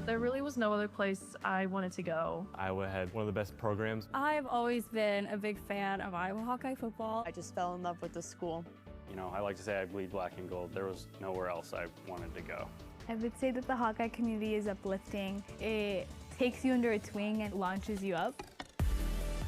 There really was no other place I wanted to go. Iowa had one of the best programs. I've always been a big fan of Iowa Hawkeye football. I just fell in love with the school. You know, I like to say I bleed black and gold. There was nowhere else I wanted to go. I would say that the Hawkeye community is uplifting. It takes you under its wing and launches you up.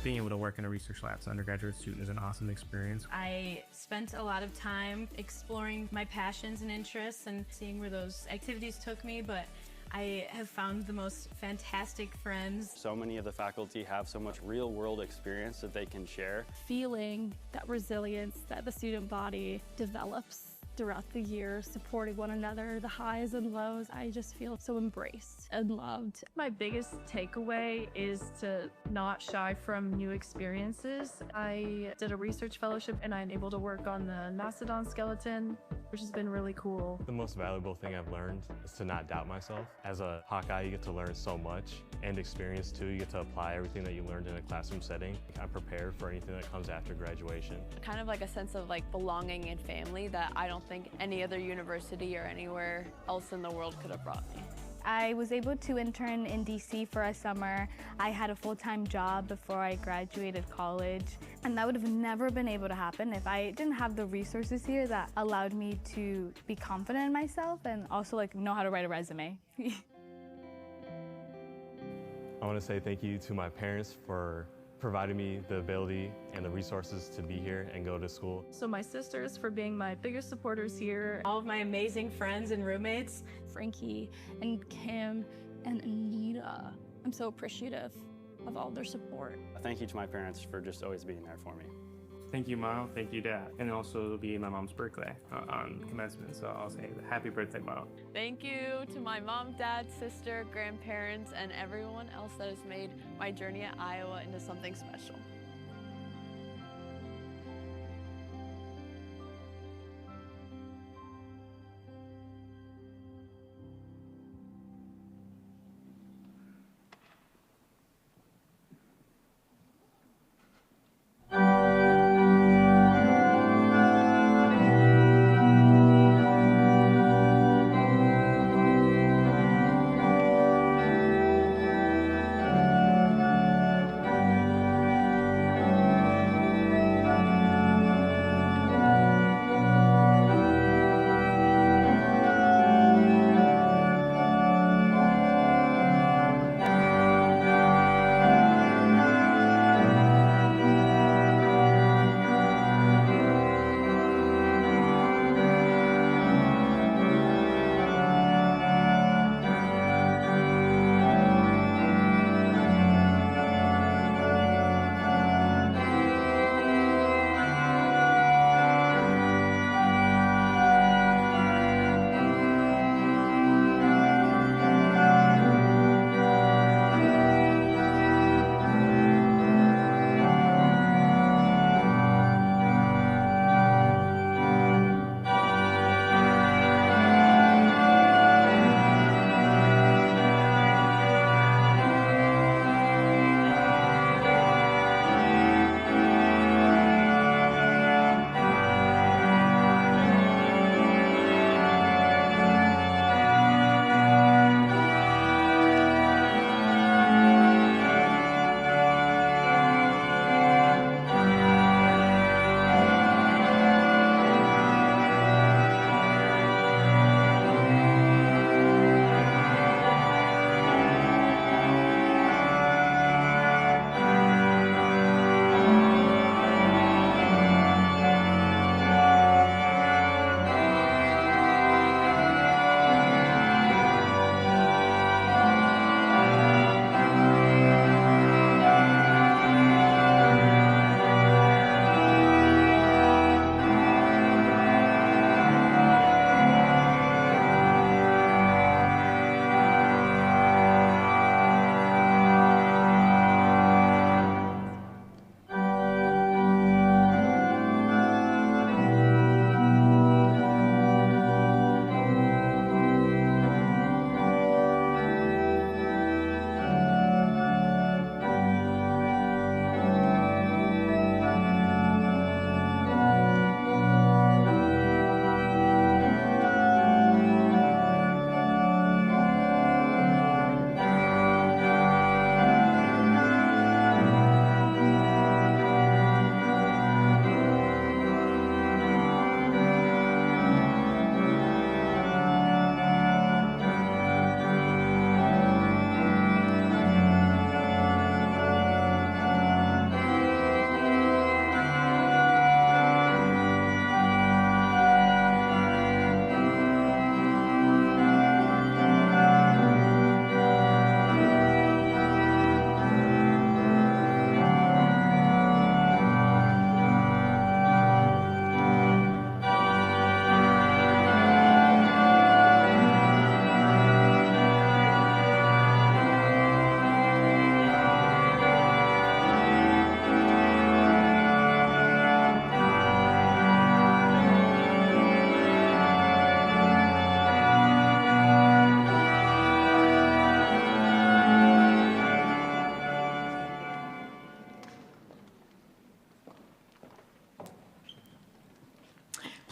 Being able to work in a research lab as an undergraduate student is an awesome experience. I spent a lot of time exploring my passions and interests and seeing where those activities took me, but I have found the most fantastic friends. So many of the faculty have so much real-world experience that they can share. Feeling that resilience that the student body develops throughout the year, supporting one another, the highs and lows, I just feel so embraced and loved. My biggest takeaway is to not shy from new experiences. I did a research fellowship and I'm able to work on the mastodon skeleton, which has been really cool. The most valuable thing I've learned is to not doubt myself. As a Hawkeye, you get to learn so much and experience too. You get to apply everything that you learned in a classroom setting. I'm prepared for anything that comes after graduation. Kind of like a sense of belonging and family that I don't think any other university or anywhere else in the world could have brought me. I was able to intern in DC for a summer. I had a full-time job before I graduated college, and that would have never been able to happen if I didn't have the resources here that allowed me to be confident in myself and also know how to write a resume. I want to say thank you to my parents for providing me the ability and the resources to be here and go to school. So my sisters for being my biggest supporters here. All of my amazing friends and roommates. Frankie and Kim and Anita. I'm so appreciative of all their support. Thank you to my parents for just always being there for me. Thank you, Mom. Thank you, Dad. And also it'll be my mom's birthday on commencement, so I'll say happy birthday, Mom. Thank you to my mom, dad, sister, grandparents, and everyone else that has made my journey at Iowa into something special.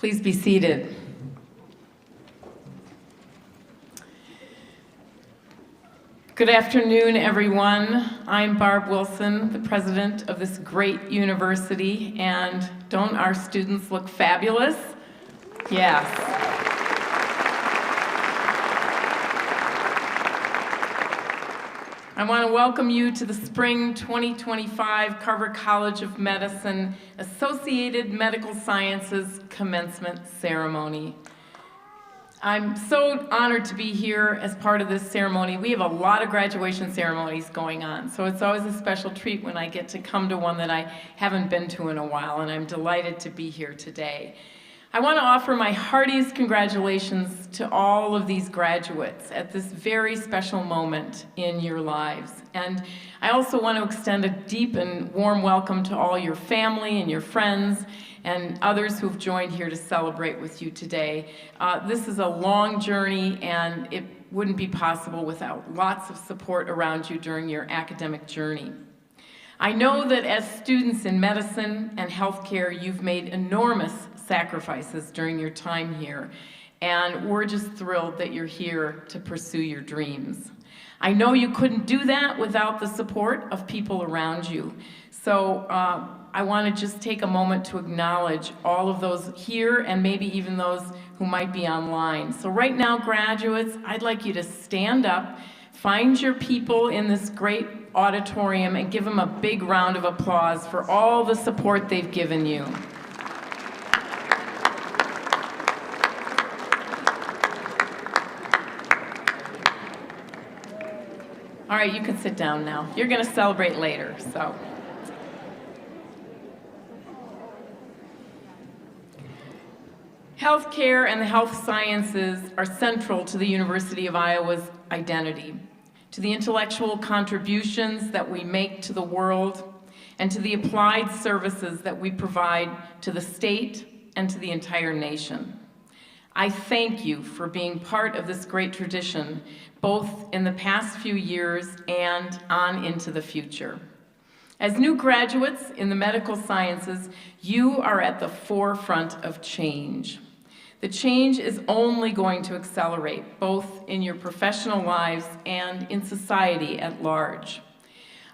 Please be seated. Good afternoon, everyone. I'm Barb Wilson, the president of this great university, and don't our students look fabulous? Yes. I want to welcome you to the Spring 2025 Carver College of Medicine Associated Medical Sciences Commencement Ceremony. I'm so honored to be here as part of this ceremony. We have a lot of graduation ceremonies going on, so it's always a special treat when I get to come to one that I haven't been to in a while, and I'm delighted to be here today. I want to offer my heartiest congratulations to all of these graduates at this very special moment in your lives. And I also want to extend a deep and warm welcome to all your family and your friends and others who've joined here to celebrate with you today. This is a long journey, and it wouldn't be possible without lots of support around you during your academic journey. I know that as students in medicine and healthcare, you've made enormous sacrifices during your time here, and we're just thrilled that you're here to pursue your dreams. I know you couldn't do that without the support of people around you, so I want to just take a moment to acknowledge all of those here and maybe even those who might be online. So right now, graduates, I'd like you to stand up, find your people in this great auditorium, and give them a big round of applause for all the support they've given you. All right, you can sit down now. You're going to celebrate later, so. Healthcare and the health sciences are central to the University of Iowa's identity, to the intellectual contributions that we make to the world, and to the applied services that we provide to the state and to the entire nation. I thank you for being part of this great tradition, both in the past few years and on into the future. As new graduates in the medical sciences, you are at the forefront of change. The change is only going to accelerate, both in your professional lives and in society at large.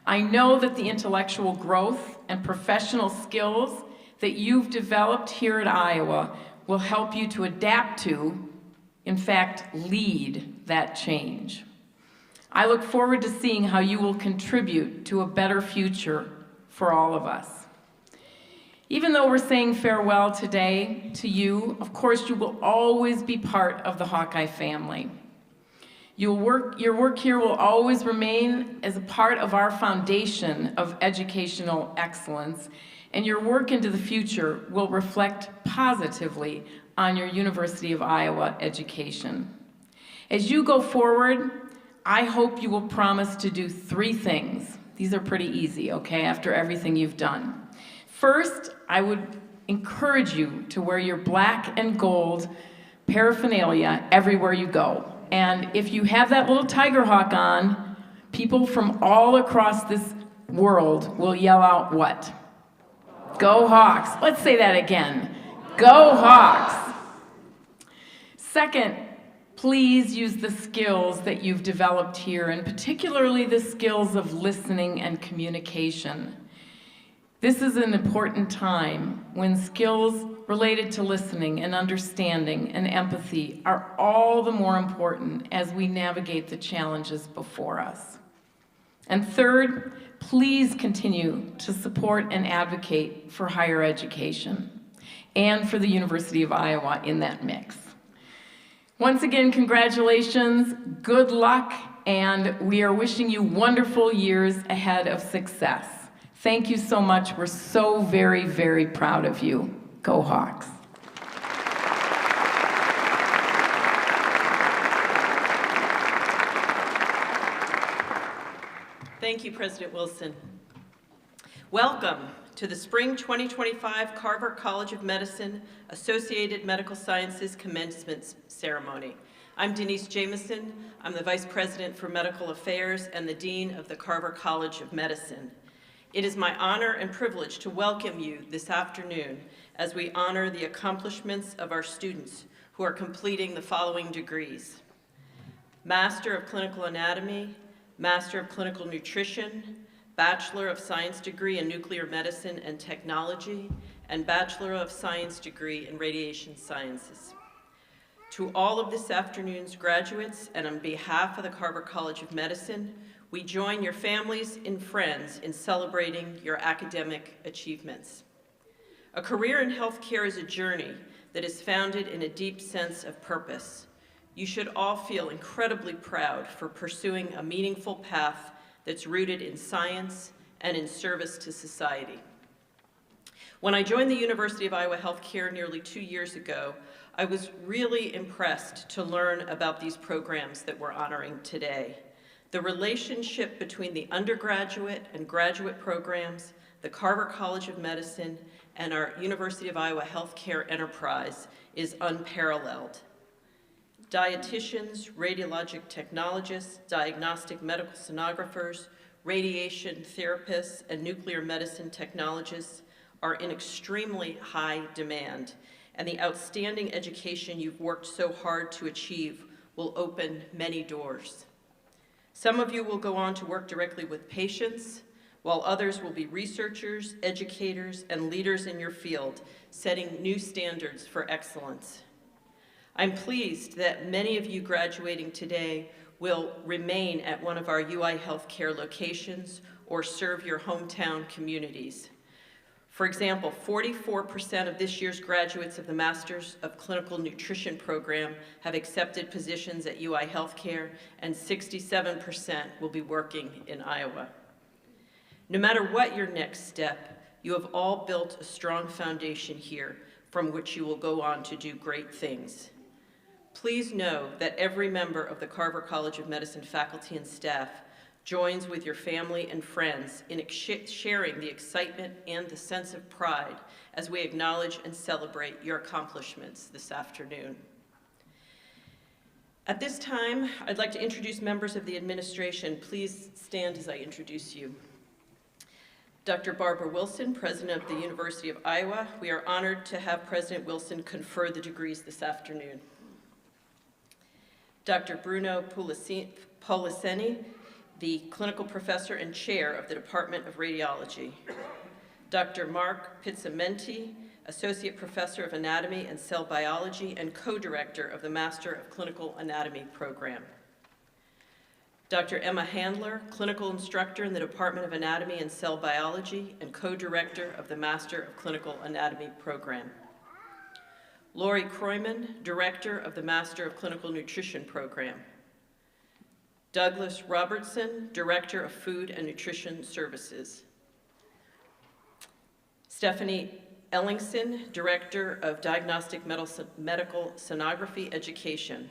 I know that the intellectual growth and professional skills that you've developed here at Iowa will help you to adapt to, in fact, lead that change. I look forward to seeing how you will contribute to a better future for all of us. Even though we're saying farewell today to you, of course, you will always be part of the Hawkeye family. Your work here will always remain as a part of our foundation of educational excellence, and your work into the future will reflect positively on your University of Iowa education. As you go forward, I hope you will promise to do 3 things. These are pretty easy, okay, after everything you've done. First, I would encourage you to wear your black and gold paraphernalia everywhere you go. And if you have that little tiger hawk on, people from all across this world will yell out what? Go Hawks. Let's say that again. Go Hawks. Second, please use the skills that you've developed here, and particularly the skills of listening and communication. This is an important time when skills related to listening and understanding and empathy are all the more important as we navigate the challenges before us. And third, please continue to support and advocate for higher education and for the University of Iowa in that mix. Once again, congratulations, good luck, and we are wishing you wonderful years ahead of success. Thank you so much. We're so very, very proud of you. Go Hawks. Thank you, President Wilson. Welcome to the Spring 2025 Carver College of Medicine Associated Medical Sciences Commencement Ceremony. I'm Denise Jameson. I'm the Vice President for Medical Affairs and the Dean of the Carver College of Medicine. It is my honor and privilege to welcome you this afternoon as we honor the accomplishments of our students who are completing the following degrees: Master of Clinical Anatomy, Master of Clinical Nutrition, Bachelor of Science degree in Nuclear Medicine and Technology, and Bachelor of Science degree in Radiation Sciences. To all of this afternoon's graduates, and on behalf of the Carver College of Medicine, we join your families and friends in celebrating your academic achievements. A career in healthcare is a journey that is founded in a deep sense of purpose. You should all feel incredibly proud for pursuing a meaningful path that's rooted in science and in service to society. When I joined the University of Iowa Healthcare nearly 2 years ago, I was really impressed to learn about these programs that we're honoring today. The relationship between the undergraduate and graduate programs, the Carver College of Medicine, and our University of Iowa Healthcare enterprise is unparalleled. Dietitians, radiologic technologists, diagnostic medical sonographers, radiation therapists, and nuclear medicine technologists are in extremely high demand, and the outstanding education you've worked so hard to achieve will open many doors. Some of you will go on to work directly with patients, while others will be researchers, educators, and leaders in your field, setting new standards for excellence. I'm pleased that many of you graduating today will remain at one of our UI Healthcare locations or serve your hometown communities. For example, 44% of this year's graduates of the Masters of Clinical Nutrition program have accepted positions at UI Healthcare, and 67% will be working in Iowa. No matter what your next step, you have all built a strong foundation here from which you will go on to do great things. Please know that every member of the Carver College of Medicine faculty and staff joins with your family and friends in sharing the excitement and the sense of pride as we acknowledge and celebrate your accomplishments this afternoon. At this time, I'd like to introduce members of the administration. Please stand as I introduce you. Dr. Barbara Wilson, President of the University of Iowa. We are honored to have President Wilson confer the degrees this afternoon. Dr. Bruno Poliseni, the Clinical Professor and Chair of the Department of Radiology. Dr. Mark Pizzamenti, Associate Professor of Anatomy and Cell Biology and Co-Director of the Master of Clinical Anatomy program. Dr. Emma Handler, Clinical Instructor in the Department of Anatomy and Cell Biology and Co-Director of the Master of Clinical Anatomy program. Lori Kroyman, Director of the Master of Clinical Nutrition program. Douglas Robertson, Director of Food and Nutrition Services. Stephanie Ellingson, Director of Diagnostic Medical Sonography Education.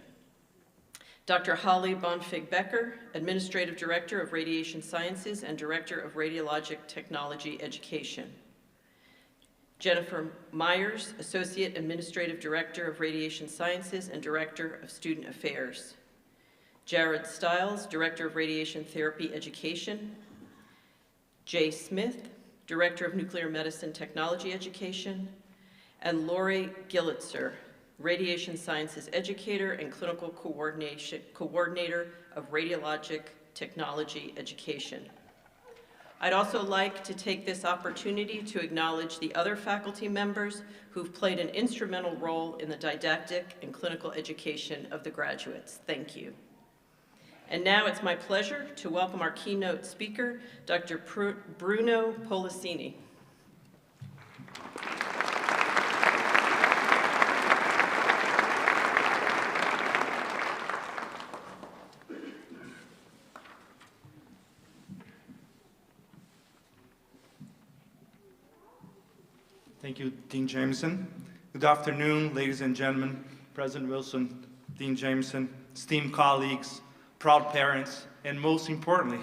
Dr. Holly Bonfig-Becker, Administrative Director of Radiation Sciences and Director of Radiologic Technology Education. Jennifer Myers, Associate Administrative Director of Radiation Sciences and Director of Student Affairs. Jared Stiles, Director of Radiation Therapy Education. Jay Smith, Director of Nuclear Medicine Technology Education. And Lori Gillitzer, Radiation Sciences Educator and Clinical Coordinator of Radiologic Technology Education. I'd also like to take this opportunity to acknowledge the other faculty members who've played an instrumental role in the didactic and clinical education of the graduates. Thank you. And now it's my pleasure to welcome our keynote speaker, Dr. Bruno Poliseni. Thank you, Dean Jameson. Good afternoon, ladies and gentlemen, President Wilson, Dean Jameson, esteemed colleagues, proud parents, and most importantly,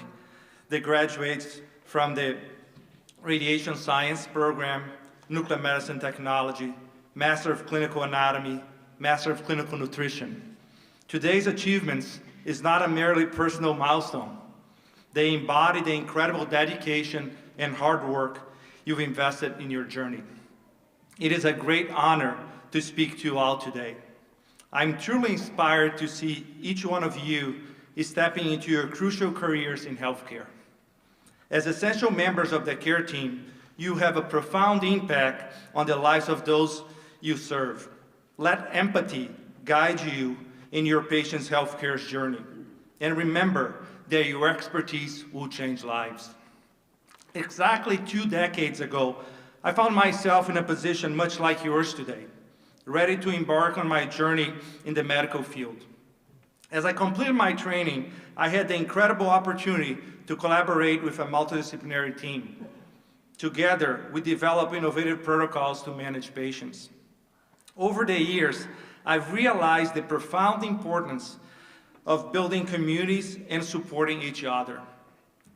the graduates from the Radiation Science program, Nuclear Medicine Technology, Master of Clinical Anatomy, Master of Clinical Nutrition. Today's achievements is not a merely personal milestone. They embody the incredible dedication and hard work you've invested in your journey. It is a great honor to speak to you all today. I'm truly inspired to see each one of you stepping into your crucial careers in healthcare. As essential members of the care team, you have a profound impact on the lives of those you serve. Let empathy guide you in your patient's healthcare journey. And remember that your expertise will change lives. Exactly 2 decades ago, I found myself in a position much like yours today, ready to embark on my journey in the medical field. As I completed my training, I had the incredible opportunity to collaborate with a multidisciplinary team. Together, we developed innovative protocols to manage patients. Over the years, I've realized the profound importance of building communities and supporting each other.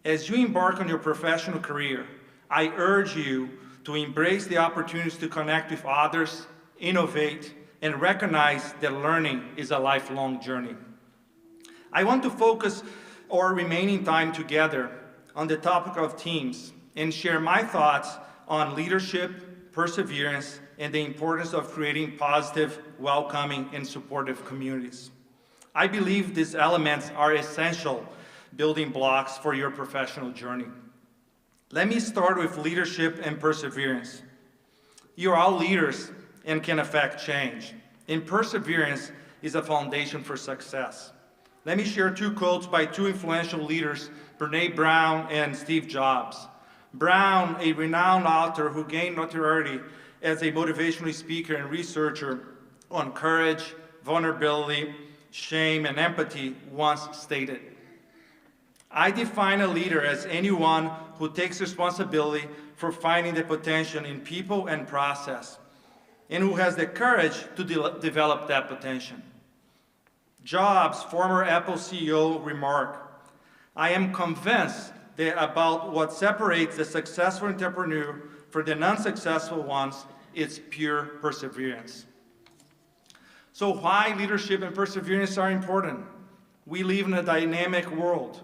As you embark on your professional career, I urge you to embrace the opportunities to connect with others, innovate, and recognize that learning is a lifelong journey. I want to focus our remaining time together on the topic of teams and share my thoughts on leadership, perseverance, and the importance of creating positive, welcoming, and supportive communities. I believe these elements are essential building blocks for your professional journey. Let me start with leadership and perseverance. You're all leaders and can affect change, and perseverance is a foundation for success. Let me share 2 quotes by 2 influential leaders, Brene Brown and Steve Jobs. Brown, a renowned author who gained notoriety as a motivational speaker and researcher on courage, vulnerability, shame, and empathy, once stated, "I define a leader as anyone who takes responsibility for finding the potential in people and process, and who has the courage to develop that potential." Jobs, former Apple CEO, remarked, "I am convinced that about what separates the successful entrepreneur from the non-successful ones is pure perseverance." So why leadership and perseverance are important? We live in a dynamic world.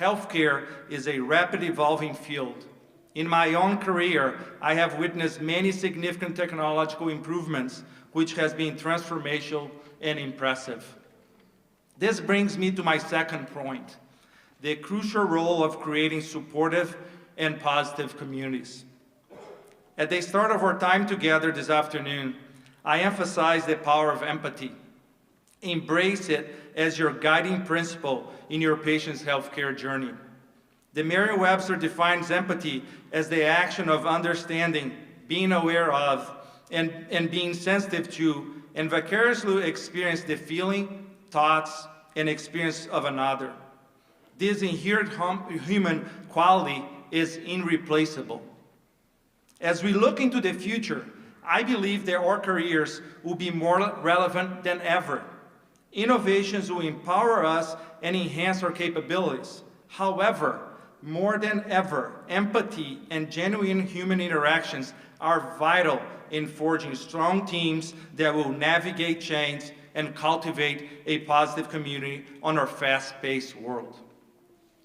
Healthcare is a rapidly evolving field. In my own career, I have witnessed many significant technological improvements, which has been transformational and impressive. This brings me to my second point, the crucial role of creating supportive and positive communities. At the start of our time together this afternoon, I emphasize the power of empathy. Embrace it as your guiding principle in your patient's healthcare journey. The Merriam-Webster defines empathy as the action of understanding, being aware of, and being sensitive to, and vicariously experience the feeling, thoughts, and experience of another. This inherent human quality is irreplaceable. As we look into the future, I believe that our careers will be more relevant than ever. Innovations will empower us and enhance our capabilities. However, more than ever, empathy and genuine human interactions are vital in forging strong teams that will navigate change and cultivate a positive community on our fast-paced world.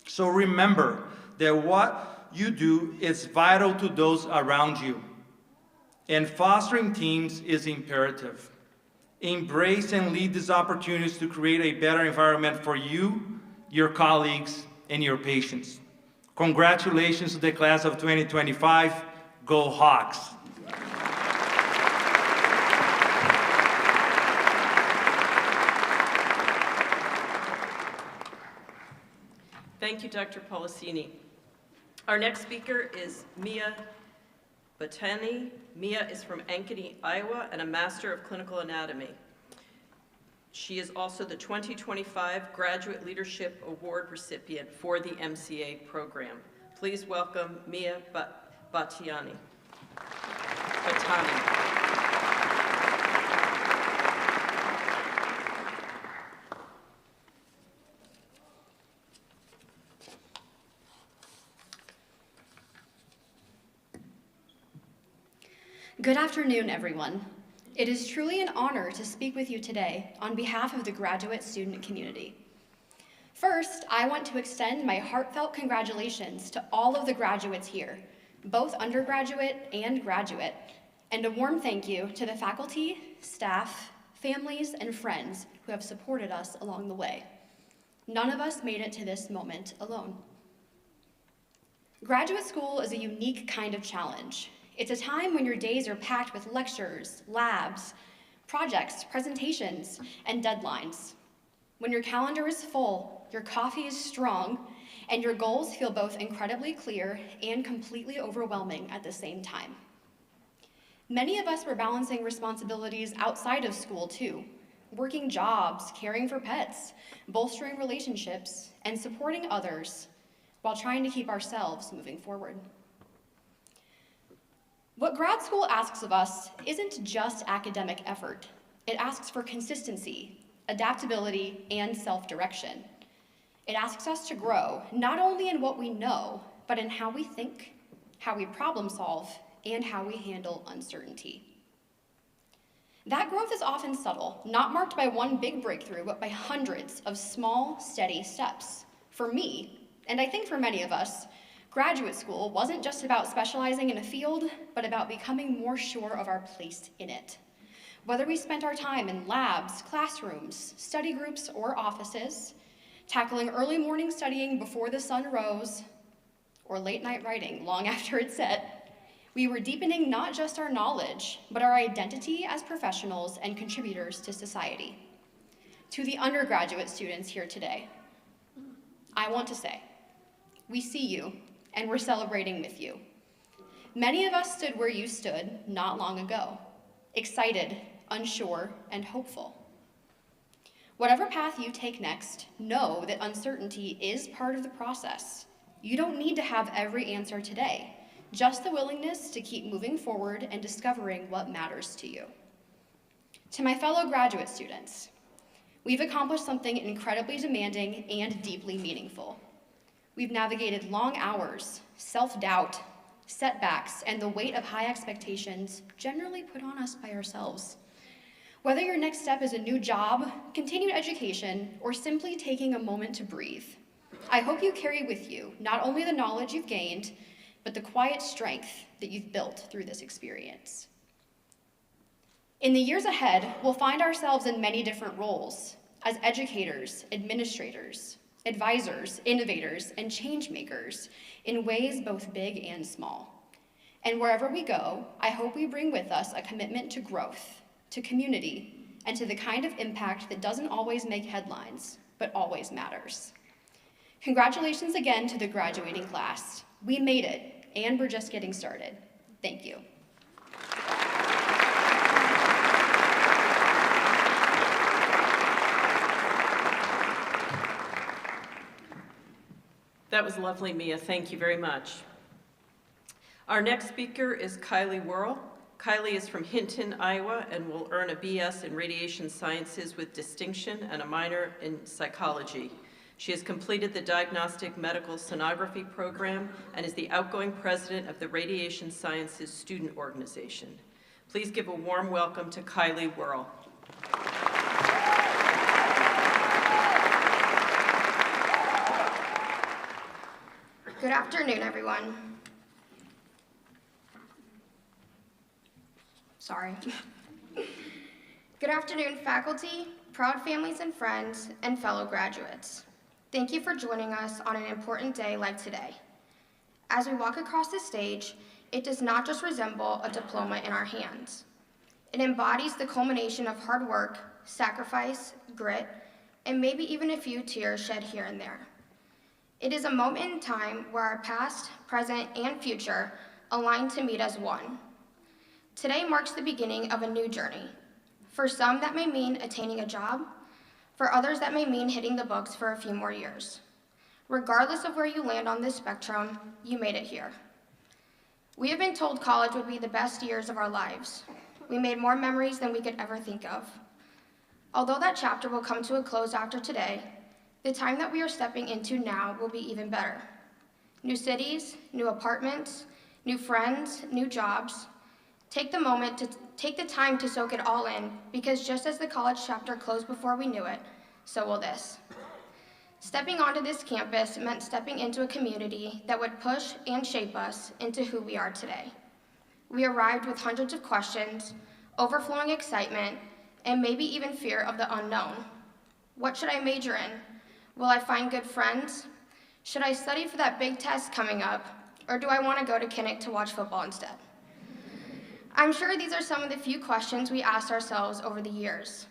So remember that what you do is vital to those around you, and fostering teams is imperative. Embrace and lead these opportunities to create a better environment for you, your colleagues, and your patients. Congratulations to the class of 2025. Go Hawks! Thank you, Dr. Policini. Our next speaker is Mia Batani. Mia is from Ankeny, Iowa, and a Master of Clinical Anatomy. She is also the 2025 Graduate Leadership Award recipient for the MCA program. Please welcome Mia Batani. Good afternoon, everyone. It is truly an honor to speak with you today on behalf of the graduate student community. First, I want to extend my heartfelt congratulations to all of the graduates here, both undergraduate and graduate, And a warm thank you to the faculty, staff, families, and friends who have supported us along the way. None of us made it to this moment alone. Graduate school is a unique kind of challenge. It's a time when your days are packed with lectures, labs, projects, presentations, and deadlines. When your calendar is full, your coffee is strong, and your goals feel both incredibly clear and completely overwhelming at the same time. Many of us were balancing responsibilities outside of school too, working jobs, caring for pets, bolstering relationships, and supporting others while trying to keep ourselves moving forward. What grad school asks of us isn't just academic effort. It asks for consistency, adaptability, and self-direction. It asks us to grow, not only in what we know, but in how we think, how we problem solve, and how we handle uncertainty. That growth is often subtle, not marked by one big breakthrough, but by hundreds of small, steady steps. For me, and I think for many of us, graduate school wasn't just about specializing in a field, but about becoming more sure of our place in it. Whether we spent our time in labs, classrooms, study groups, or offices, tackling early morning studying before the sun rose, or late night writing long after it set, we were deepening not just our knowledge, but our identity as professionals and contributors to society. To the undergraduate students here today, I want to say, we see you, and we're celebrating with you. Many of us stood where you stood not long ago, excited, unsure, and hopeful. Whatever path you take next, know that uncertainty is part of the process. You don't need to have every answer today, just the willingness to keep moving forward and discovering what matters to you. To my fellow graduate students, we've accomplished something incredibly demanding and deeply meaningful. We've navigated long hours, self-doubt, setbacks, and the weight of high expectations generally put on us by ourselves. Whether your next step is a new job, continued education, or simply taking a moment to breathe, I hope you carry with you not only the knowledge you've gained, but the quiet strength that you've built through this experience. In the years ahead, we'll find ourselves in many different roles as educators, administrators, advisors, innovators, and change makers in ways both big and small. And wherever we go, I hope we bring with us a commitment to growth, to community, and to the kind of impact that doesn't always make headlines, but always matters. Congratulations again to the graduating class. We made it, and we're just getting started. Thank you. That was lovely, Mia. Thank you very much. Our next speaker is Kylie Worrell. Kylie is from Hinton, Iowa, and will earn a BS in Radiation Sciences with distinction and a minor in psychology. She has completed the Diagnostic Medical Sonography program and is the outgoing president of the Radiation Sciences Student Organization. Please give a warm welcome to Kylie Worrell. Good afternoon, everyone. Sorry. Good afternoon, faculty, proud families and friends, and fellow graduates. Thank you for joining us on an important day like today. As we walk across the stage, it does not just resemble a diploma in our hands. It embodies the culmination of hard work, sacrifice, grit, and maybe even a few tears shed here and there. It is a moment in time where our past, present, and future align to meet as one. Today marks the beginning of a new journey. For some, that may mean attaining a job. For others, that may mean hitting the books for a few more years. Regardless of where you land on this spectrum, you made it here. We have been told college would be the best years of our lives. We made more memories than we could ever think of. Although that chapter will come to a close after today, the time that we are stepping into now will be even better. New cities, new apartments, new friends, new jobs. Take the time to soak it all in, because just as the college chapter closed before we knew it, so will this. Stepping onto this campus meant stepping into a community that would push and shape us into who we are today. We arrived with hundreds of questions, overflowing excitement, and maybe even fear of the unknown. What should I major in? Will I find good friends? Should I study for that big test coming up, or do I want to go to Kinnick to watch football instead? I'm sure these are some of the few questions we asked ourselves over the years.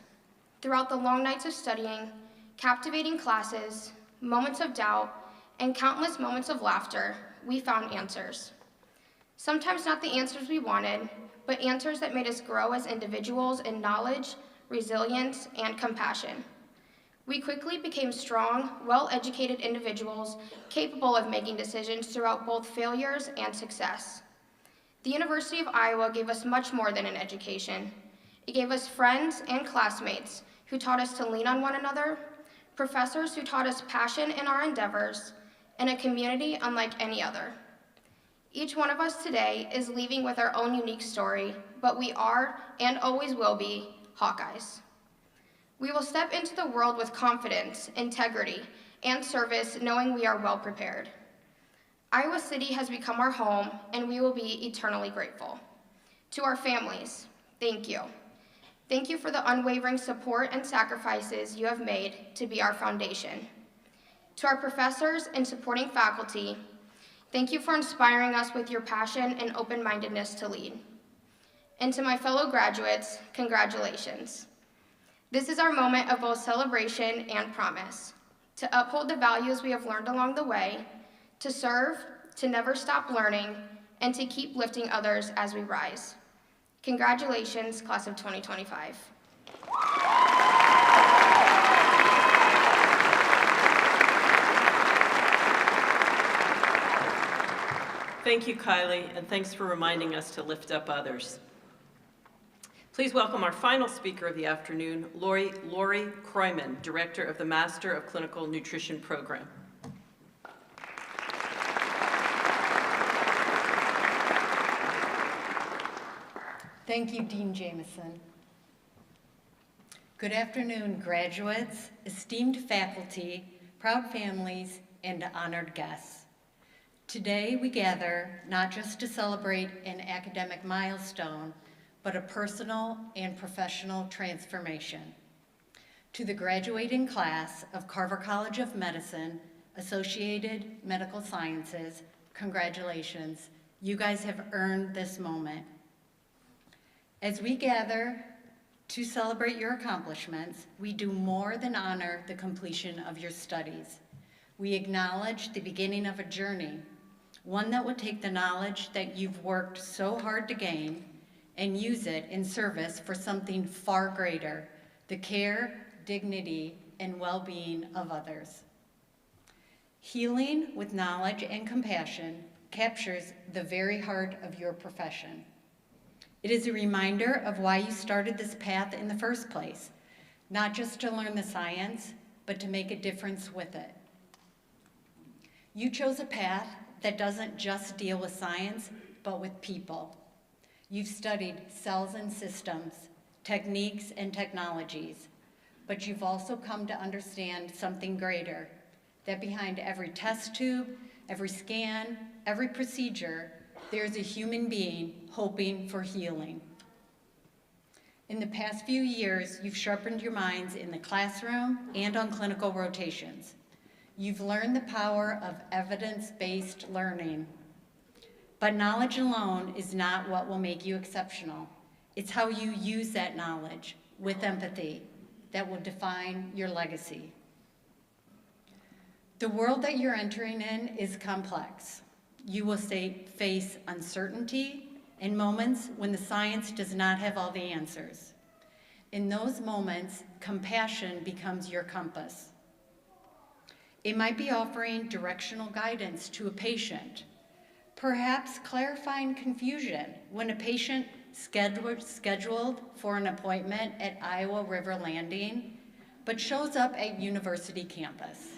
Throughout the long nights of studying, captivating classes, moments of doubt, and countless moments of laughter, we found answers. Sometimes not the answers we wanted, but answers that made us grow as individuals in knowledge, resilience, and compassion. We quickly became strong, well-educated individuals capable of making decisions throughout both failures and success. The University of Iowa gave us much more than an education. It gave us friends and classmates who taught us to lean on one another, professors who taught us passion in our endeavors, and a community unlike any other. Each one of us today is leaving with our own unique story, but we are, and always will be, Hawkeyes. We will step into the world with confidence, integrity, and service, knowing we are well prepared. Iowa City has become our home, and we will be eternally grateful. To our families, thank you. Thank you for the unwavering support and sacrifices you have made to be our foundation. To our professors and supporting faculty, thank you for inspiring us with your passion and open-mindedness to lead. And to my fellow graduates, congratulations. This is our moment of both celebration and promise, to uphold the values we have learned along the way, to serve, to never stop learning, and to keep lifting others as we rise. Congratulations, class of 2025. Thank you, Kylie, and thanks for reminding us to lift up others. Please welcome our final speaker of the afternoon, Lori Kroyman, Director of the Master of Clinical Nutrition Program. Thank you, Dean Jameson. Good afternoon, graduates, esteemed faculty, proud families, and honored guests. Today we gather not just to celebrate an academic milestone, but a personal and professional transformation. To the graduating class of Carver College of Medicine, Associated Medical Sciences, congratulations. You guys have earned this moment. As we gather to celebrate your accomplishments, we do more than honor the completion of your studies. We acknowledge the beginning of a journey, one that will take the knowledge that you've worked so hard to gain and use it in service for something far greater, the care, dignity, and well-being of others. Healing with knowledge and compassion captures the very heart of your profession. It is a reminder of why you started this path in the first place, not just to learn the science, but to make a difference with it. You chose a path that doesn't just deal with science, but with people. You've studied cells and systems, techniques and technologies, but you've also come to understand something greater, that behind every test tube, every scan, every procedure, there's a human being hoping for healing. In the past few years, you've sharpened your minds in the classroom and on clinical rotations. You've learned the power of evidence-based learning. But knowledge alone is not what will make you exceptional. It's how you use that knowledge with empathy that will define your legacy. The world that you're entering in is complex. You will face uncertainty and moments when the science does not have all the answers. In those moments, compassion becomes your compass. It might be offering directional guidance to a patient, perhaps clarifying confusion when a patient scheduled for an appointment at Iowa River Landing, but shows up at university campus.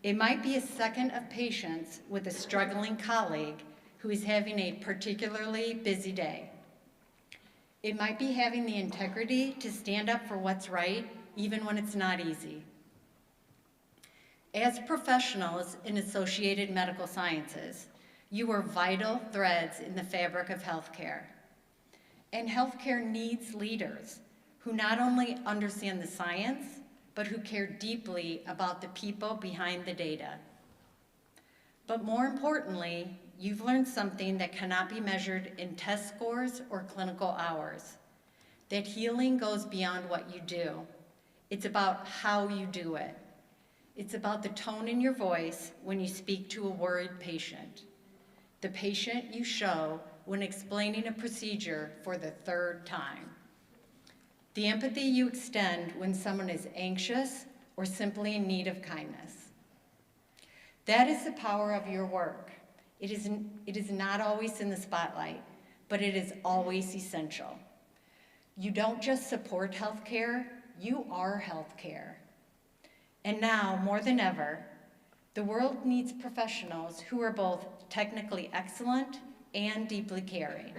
It might be a second of patience with a struggling colleague who is having a particularly busy day. It might be having the integrity to stand up for what's right, even when it's not easy. As professionals in associated medical sciences, You are vital threads in the fabric of healthcare. And healthcare needs leaders who not only understand the science, but who care deeply about the people behind the data. But more importantly, you've learned something that cannot be measured in test scores or clinical hours. That healing goes beyond what you do. It's about how you do it. It's about the tone in your voice when you speak to a worried patient. The patient you show when explaining a procedure for the third time. The empathy you extend when someone is anxious or simply in need of kindness. That is the power of your work. It is not always in the spotlight, but it is always essential. You don't just support healthcare, you are healthcare. And now, more than ever, the world needs professionals who are both technically excellent and deeply caring.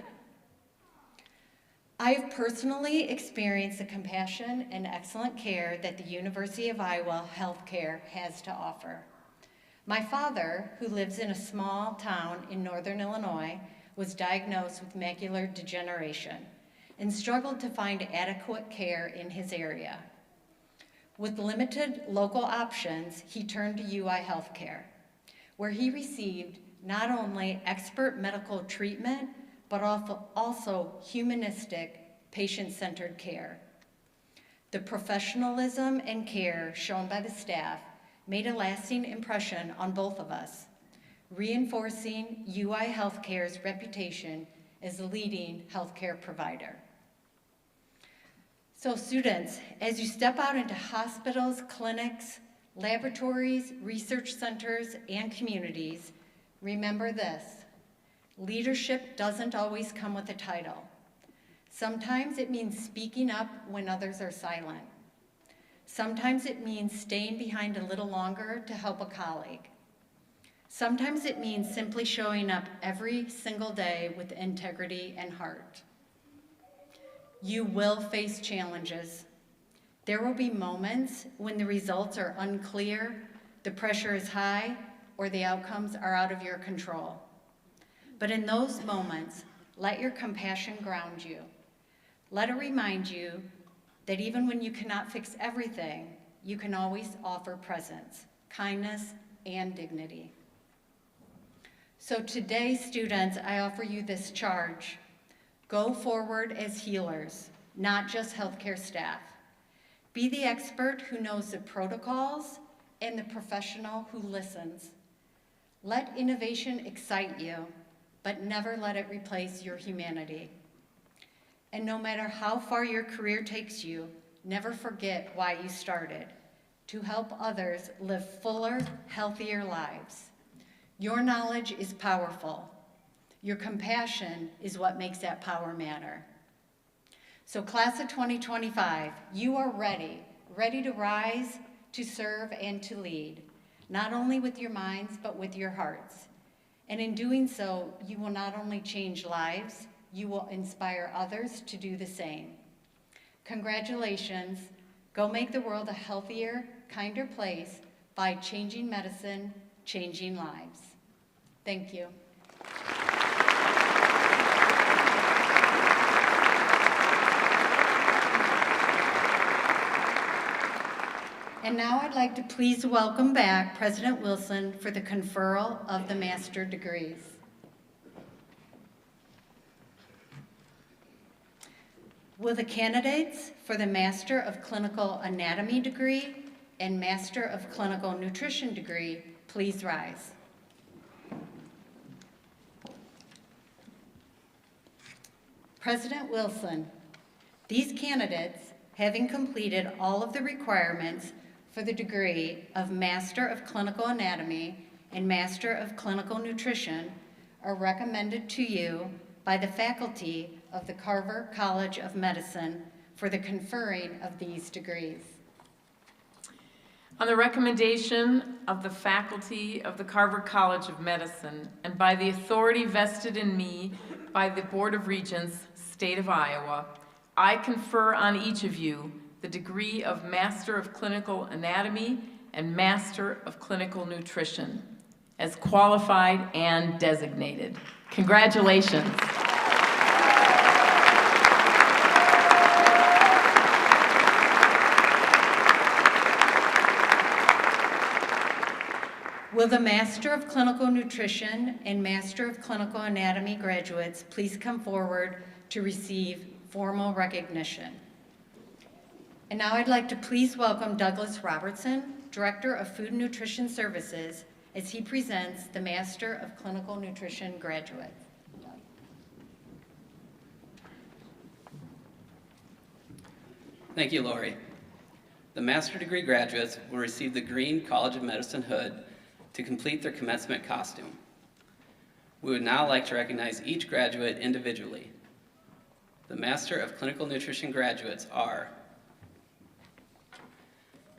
I have personally experienced the compassion and excellent care that the University of Iowa Healthcare has to offer. My father, who lives in a small town in northern Illinois, was diagnosed with macular degeneration and struggled to find adequate care in his area. With limited local options, he turned to UI Healthcare, where he received not only expert medical treatment, but also humanistic, patient-centered care. The professionalism and care shown by the staff made a lasting impression on both of us, reinforcing UI Healthcare's reputation as a leading healthcare provider. So students, as you step out into hospitals, clinics, laboratories, research centers, and communities, remember this: leadership doesn't always come with a title. Sometimes it means speaking up when others are silent. Sometimes it means staying behind a little longer to help a colleague. Sometimes it means simply showing up every single day with integrity and heart. You will face challenges. There will be moments when the results are unclear, the pressure is high, or the outcomes are out of your control. But in those moments, let your compassion ground you. Let it remind you that even when you cannot fix everything, you can always offer presence, kindness, and dignity. So today, students, I offer you this charge. Go forward as healers, not just healthcare staff. Be the expert who knows the protocols and the professional who listens. Let innovation excite you, but never let it replace your humanity. And no matter how far your career takes you, never forget why you started: to help others live fuller, healthier lives. Your knowledge is powerful. Your compassion is what makes that power matter. So class of 2025, you are ready to rise, to serve, and to lead, not only with your minds, but with your hearts. And in doing so, you will not only change lives, you will inspire others to do the same. Congratulations. Go make the world a healthier, kinder place by changing medicine, changing lives. Thank you. And now I'd like to please welcome back President Wilson for the conferral of the master degrees. Will the candidates for the Master of Clinical Anatomy degree and Master of Clinical Nutrition degree please rise? President Wilson, these candidates, having completed all of the requirements for the degree of Master of Clinical Anatomy and Master of Clinical Nutrition, are recommended to you by the faculty of the Carver College of Medicine for the conferring of these degrees. On the recommendation of the faculty of the Carver College of Medicine and by the authority vested in me by the Board of Regents, State of Iowa, I confer on each of you the degree of Master of Clinical Anatomy and Master of Clinical Nutrition. as qualified and designated. Congratulations. Will the Master of Clinical Nutrition and Master of Clinical Anatomy graduates please come forward to receive formal recognition? And now I'd like to please welcome Douglas Robertson, Director of Food and Nutrition Services, as he presents the Master of Clinical Nutrition graduate. Thank you, Lori. The master degree graduates will receive the green College of Medicine hood to complete their commencement costume. We would now like to recognize each graduate individually. The Master of Clinical Nutrition graduates are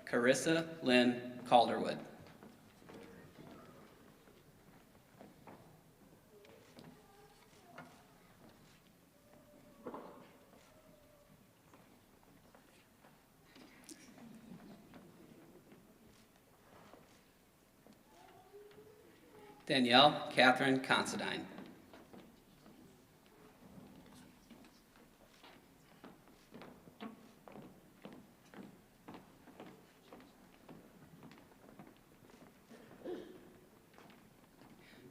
Carissa Lynn Calderwood, Danielle Catherine Considine,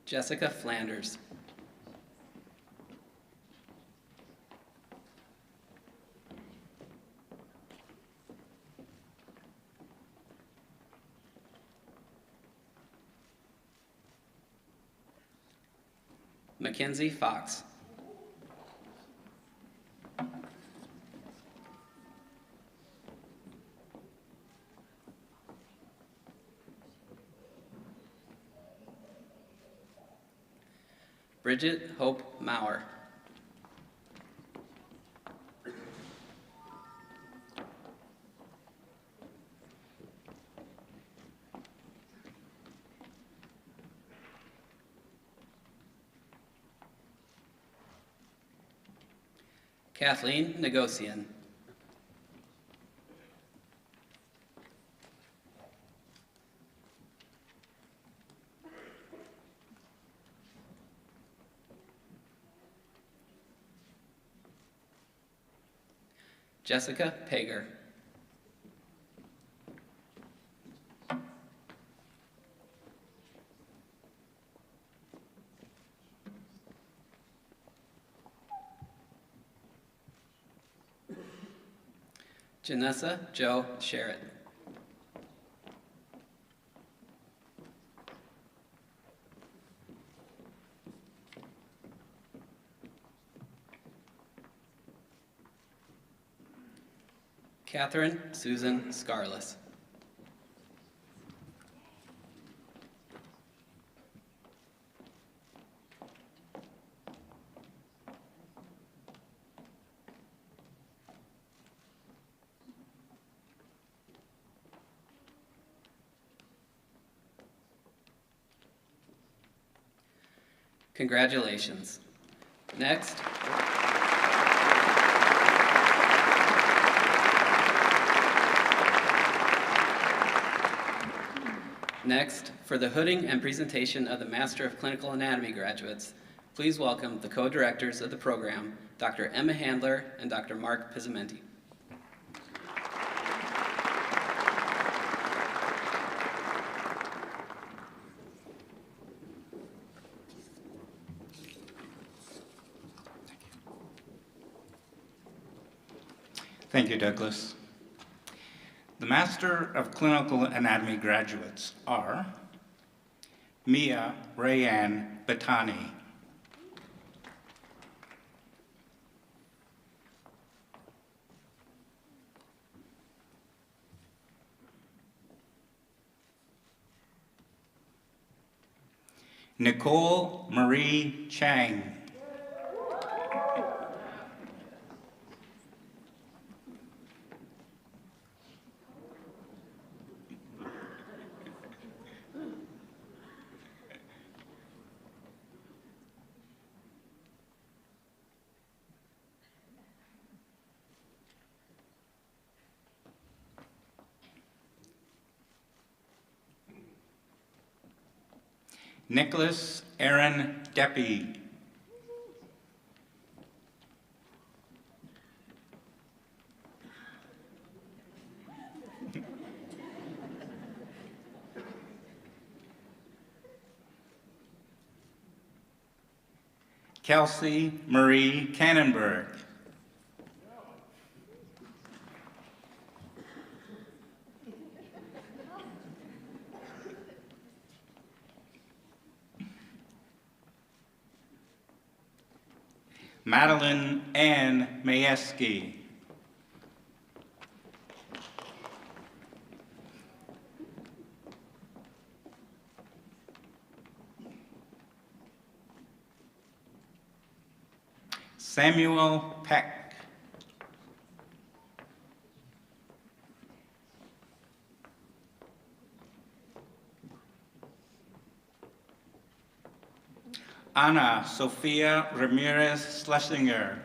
Jessica Flanders, Mackenzie Fox, Bridget Hope Maurer, Kathleen Negocian, Jessica Pager, Janessa Jo Sherritt, Catherine Susan Scarless, Congratulations. Next. Next, for the hooding and presentation of the Master of Clinical Anatomy graduates, please welcome the co-directors of the program, Dr. Emma Handler and Dr. Mark Pizzamenti. Thank you, Douglas. The Master of Clinical Anatomy graduates are Mia Rayanne Batani, Nicole Marie Chang, Nicholas Aaron Deppie. Kelsey Marie Cannonberg. Madeline Ann Majewski. Samuel Peck. Ana Sofia Ramirez Schlesinger.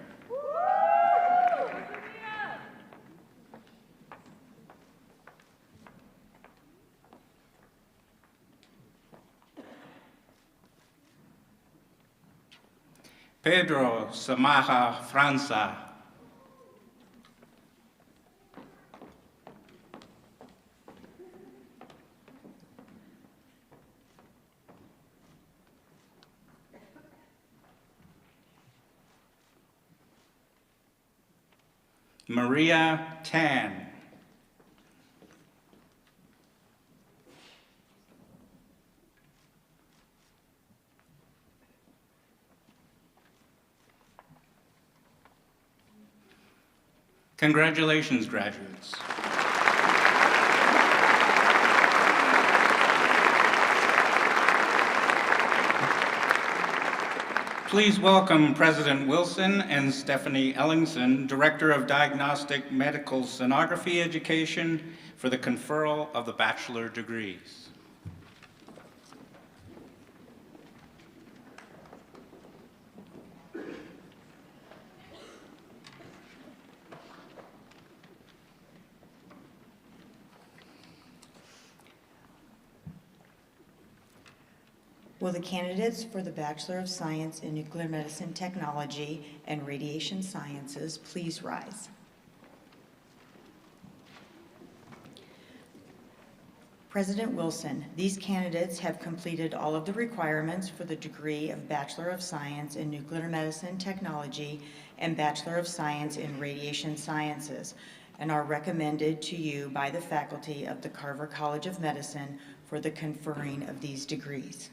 Pedro Samaha Franza. Maria Tan. Congratulations, graduates. Please welcome President Wilson and Stephanie Ellingson, Director of Diagnostic Medical Sonography Education, for the conferral of the bachelor degrees. Will the candidates for the Bachelor of Science in Nuclear Medicine Technology and Radiation Sciences please rise? President Wilson, these candidates have completed all of the requirements for the degree of Bachelor of Science in Nuclear Medicine Technology and Bachelor of Science in Radiation Sciences and are recommended to you by the faculty of the Carver College of Medicine for the conferring of these degrees.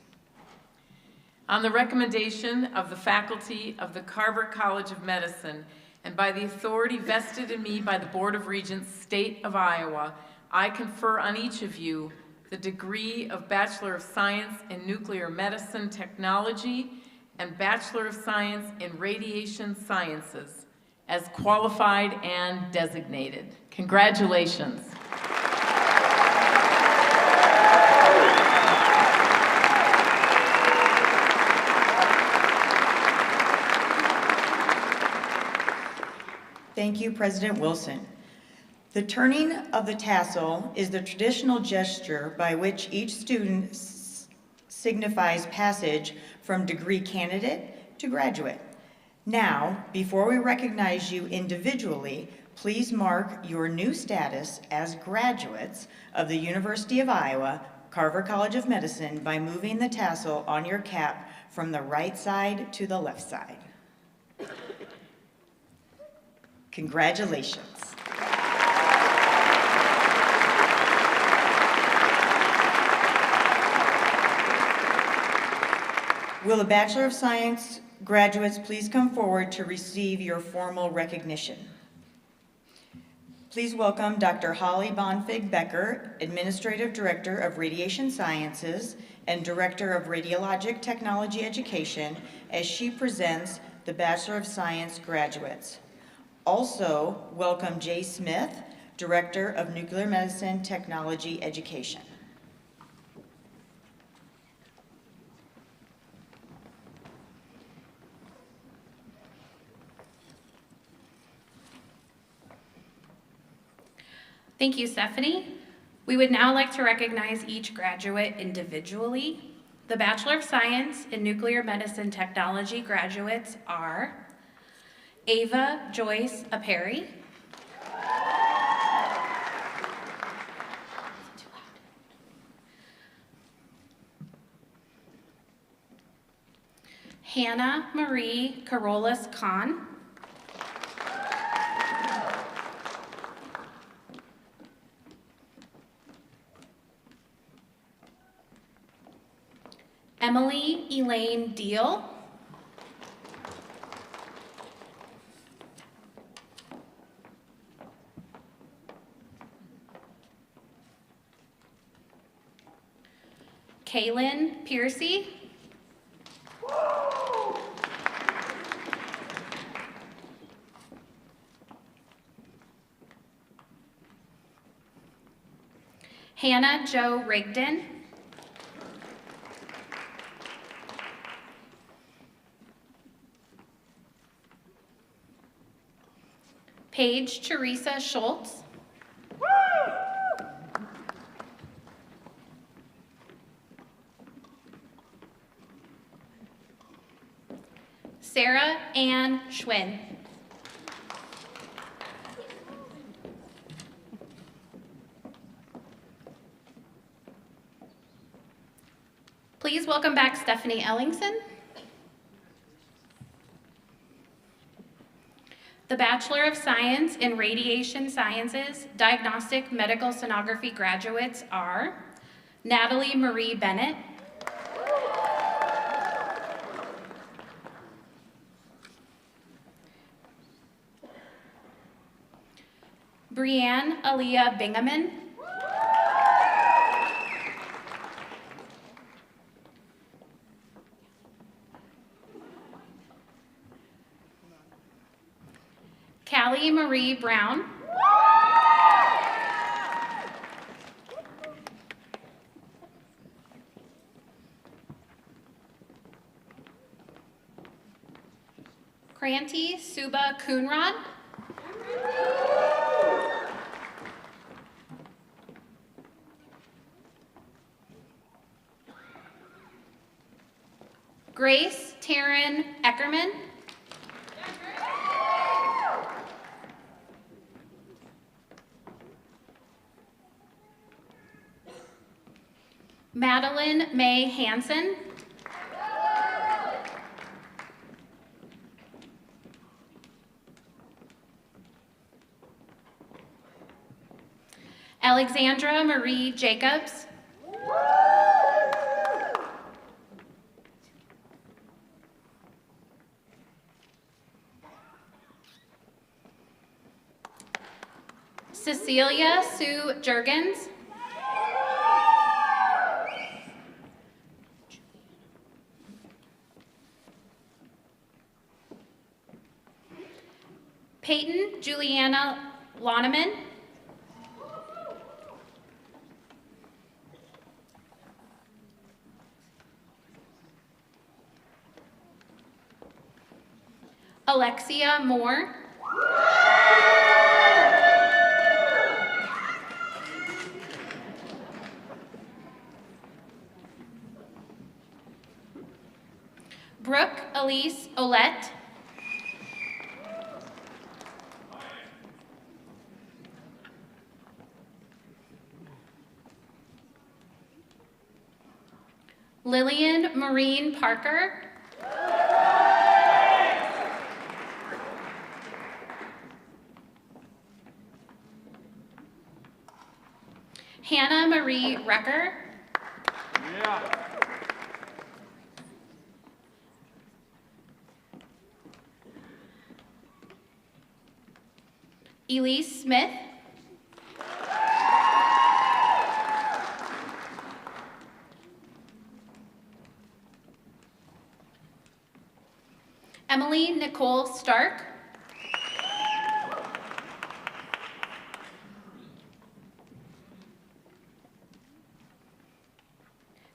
On the recommendation of the faculty of the Carver College of Medicine and by the authority vested in me by the Board of Regents, State of Iowa, I confer on each of you the degree of Bachelor of Science in Nuclear Medicine Technology and Bachelor of Science in Radiation Sciences as qualified and designated. Congratulations. Thank you, President Wilson. The turning of the tassel is the traditional gesture by which each student signifies passage from degree candidate to graduate. Now, before we recognize you individually, please mark your new status as graduates of the University of Iowa, Carver College of Medicine by moving the tassel on your cap from the right side to the left side. Congratulations. Will the Bachelor of Science graduates please come forward to receive your formal recognition? Please welcome Dr. Holly Bonfig Becker, Administrative Director of Radiation Sciences and Director of Radiologic Technology Education, as she presents the Bachelor of Science graduates. Also, welcome Jay Smith, Director of Nuclear Medicine Technology Education. Thank you, Stephanie. We would now like to recognize each graduate individually. The Bachelor of Science in Nuclear Medicine Technology graduates are Ava Joyce Aperi, Hannah Marie Carolus Kahn, Emily Elaine Deal, Kaylin Piercy, Hannah Jo Rigdon, Paige Teresa Schultz, Sarah Ann Schwinn, please welcome back Stephanie Ellingson. The Bachelor of Science in Radiation Sciences, Diagnostic Medical Sonography graduates are Natalie Marie Bennett, Brianne Aaliyah Bingaman, Callie Marie Brown, Kranti Suba Coonrod, Grace Taryn Eckerman, Madeline May Hansen, Alexandra Marie Jacobs, Cecilia Sue Jurgens, Peyton Juliana Loneman, Alexia Moore, Brooke Elise Olette, Lillian Maureen Parker, Hannah Marie Recker, Elise Smith, Emily Nicole Stark,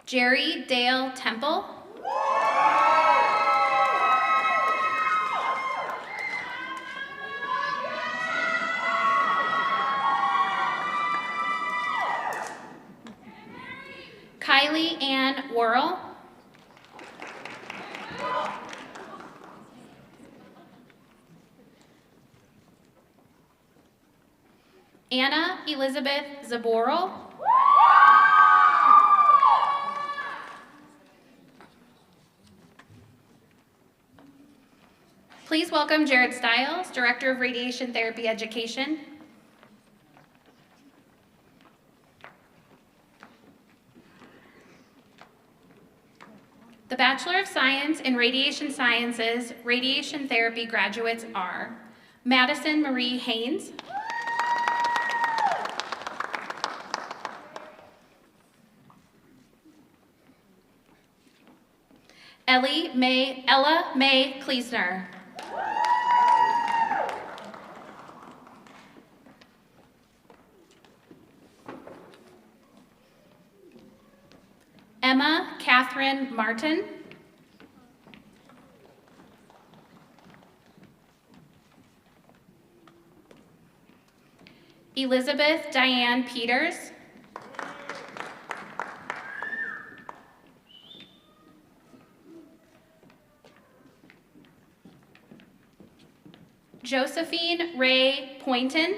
Jerry Dale Temple, Kylie Ann Worrell, Anna Elizabeth Zaboral. Please welcome Jared Stiles, Director of Radiation Therapy Education. The Bachelor of Science in Radiation Sciences, Radiation Therapy graduates are Madison Marie Haynes, Ella May Kleesner, Emma Catherine Martin, Elizabeth Diane Peters, Josephine Ray Poynton,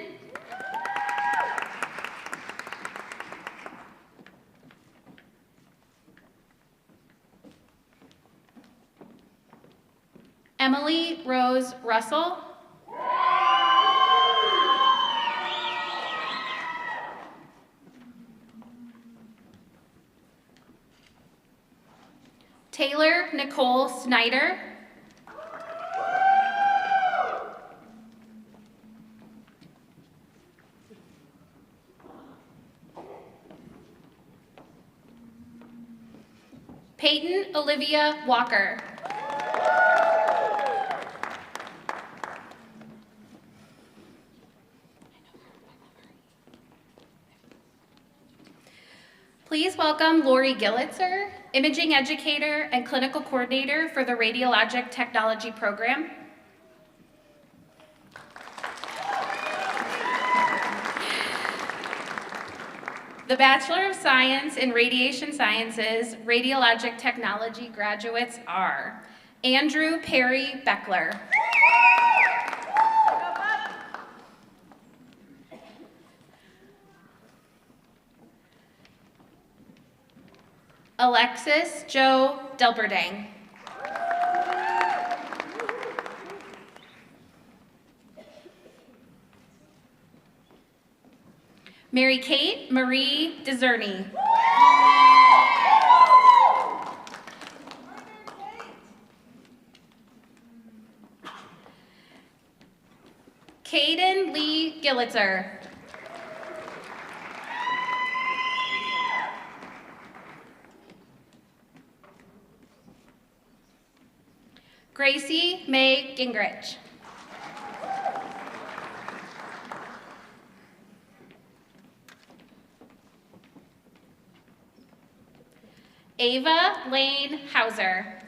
Emily Rose Russell, Taylor Nicole Snyder, Peyton Olivia Walker, please welcome Lori Gillitzer, Imaging Educator and Clinical Coordinator for the Radiologic Technology Program. The Bachelor of Science in Radiation Sciences, Radiologic Technology graduates are Andrew Perry Beckler, Alexis Joe Delberdang, Mary Kate Marie Deserny, Caden Lee Gillitzer, Gracie May Gingrich, Ava Lane Hauser,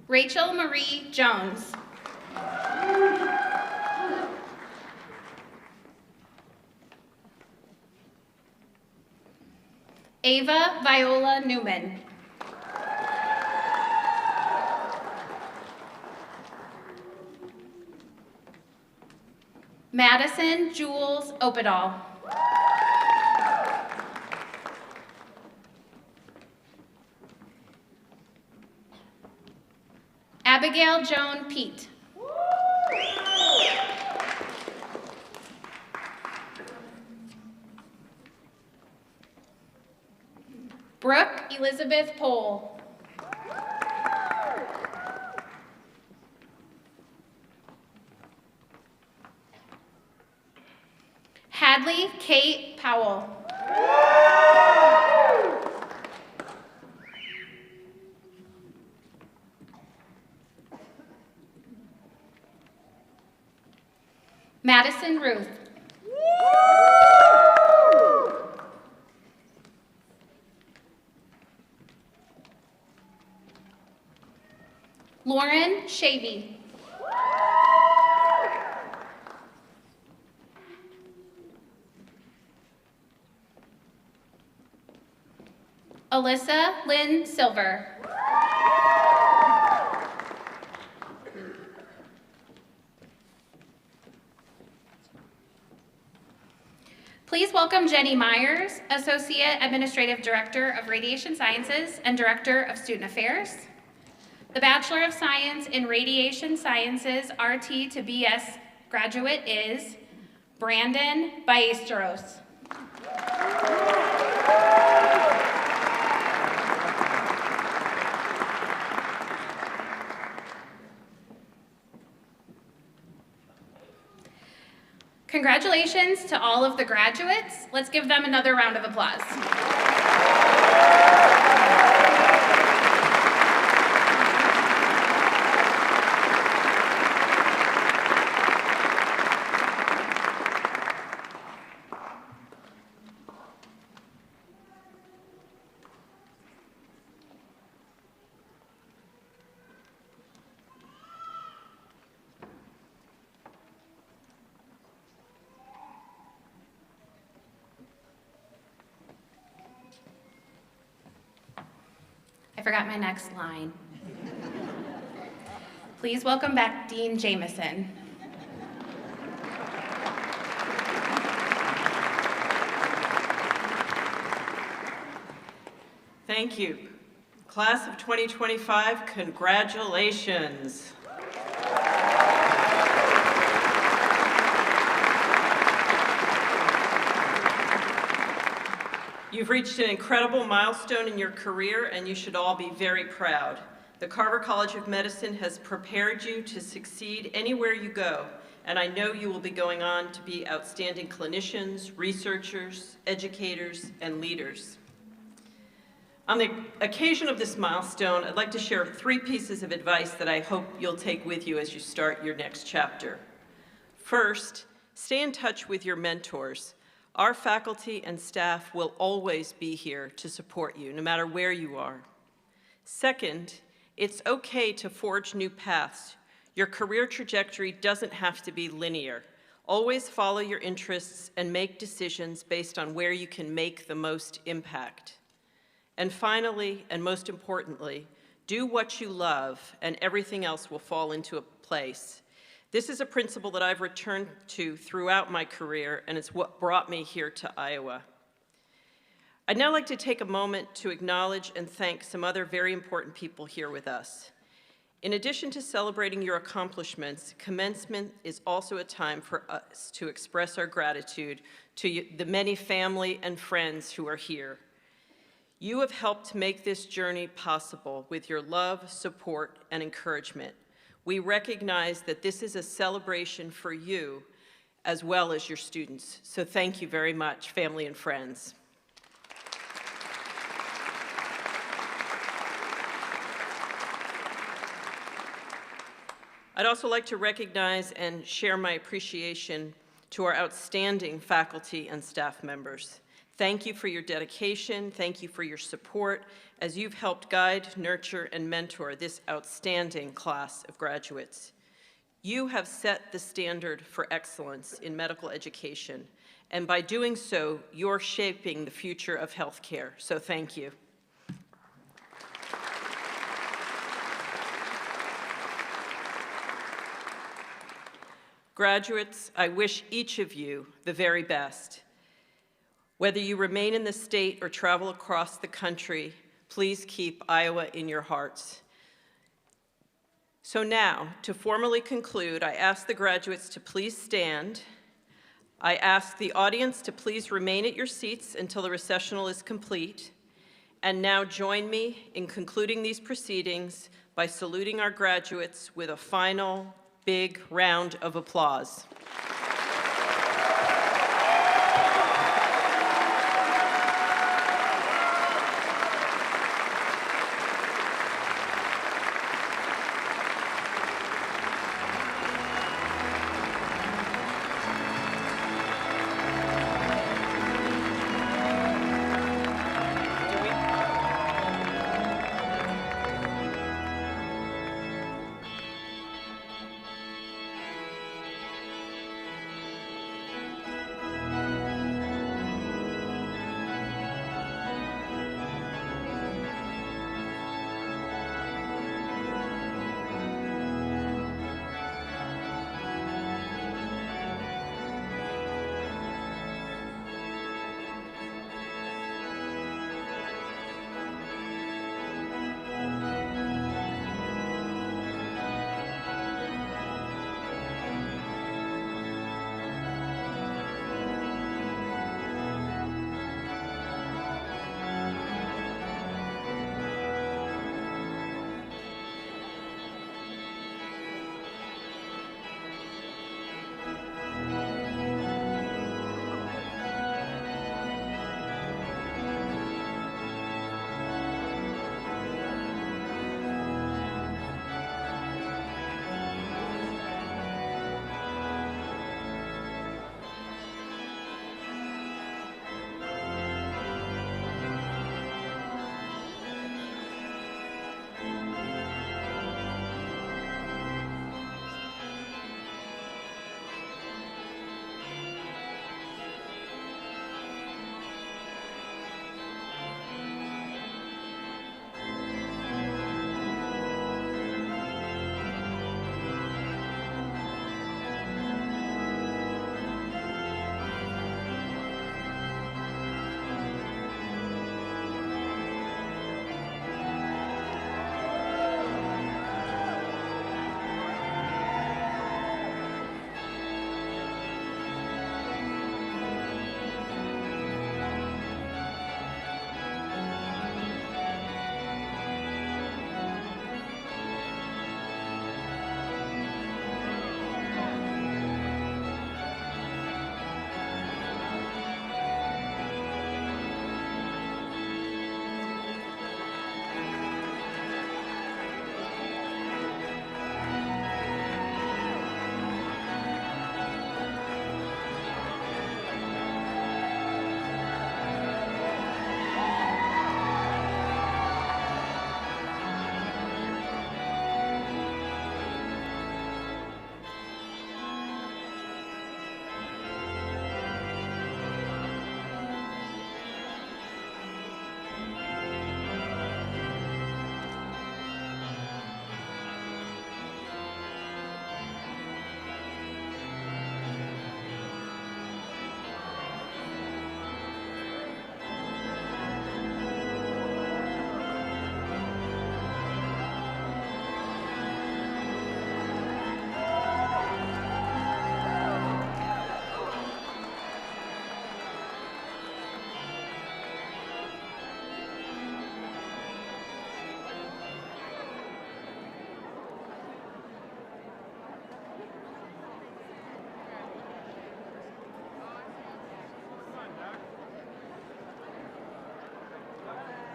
Rachel Marie Jones, Ava Viola Newman, Madison Jules Opedal, Abigail Joan Pete, Brooke Elizabeth Pohl, Hadley Kate Powell, Madison Ruth, Lauren Shavy, Alyssa Lynn Silver. Please welcome Jenny Myers, Associate Administrative Director of Radiation Sciences and Director of Student Affairs. The Bachelor of Science in Radiation Sciences RT to BS graduate is Brandon Ballesteros. Congratulations to all of the graduates. Let's give them another round of applause. I forgot my next line. Please welcome back Dean Jameson. Thank you. Class of 2025, congratulations. You've reached an incredible milestone in your career, and you should all be very proud. The Carver College of Medicine has prepared you to succeed anywhere you go, and I know you will be going on to be outstanding clinicians, researchers, educators, and leaders. On the occasion of this milestone, I'd like to share 3 pieces of advice that I hope you'll take with you as you start your next chapter. First, stay in touch with your mentors. Our faculty and staff will always be here to support you, no matter where you are. Second, it's okay to forge new paths. Your career trajectory doesn't have to be linear. Always follow your interests and make decisions based on where you can make the most impact. And finally, and most importantly, do what you love and everything else will fall into a place. This is a principle that I've returned to throughout my career, and it's what brought me here to Iowa. I'd now like to take a moment to acknowledge and thank some other very important people here with us. In addition to celebrating your accomplishments, Commencement is also a time for us to express our gratitude to the many family and friends who are here. You have helped make this journey possible with your love, support, and encouragement. We recognize that this is a celebration for you as well as your students. So thank you very much, family and friends. I'd also like to recognize and share my appreciation to our outstanding faculty and staff members. Thank you for your dedication. Thank you for your support as you've helped guide, nurture, and mentor this outstanding class of graduates. You have set the standard for excellence in medical education, and by doing so, you're shaping the future of healthcare. So thank you. Graduates, I wish each of you the very best. Whether you remain in the state or travel across the country, please keep Iowa in your hearts. So now, to formally conclude, I ask the graduates to please stand. I ask the audience to please remain at your seats until the recessional is complete. And now join me in concluding these proceedings by saluting our graduates with a final big round of applause.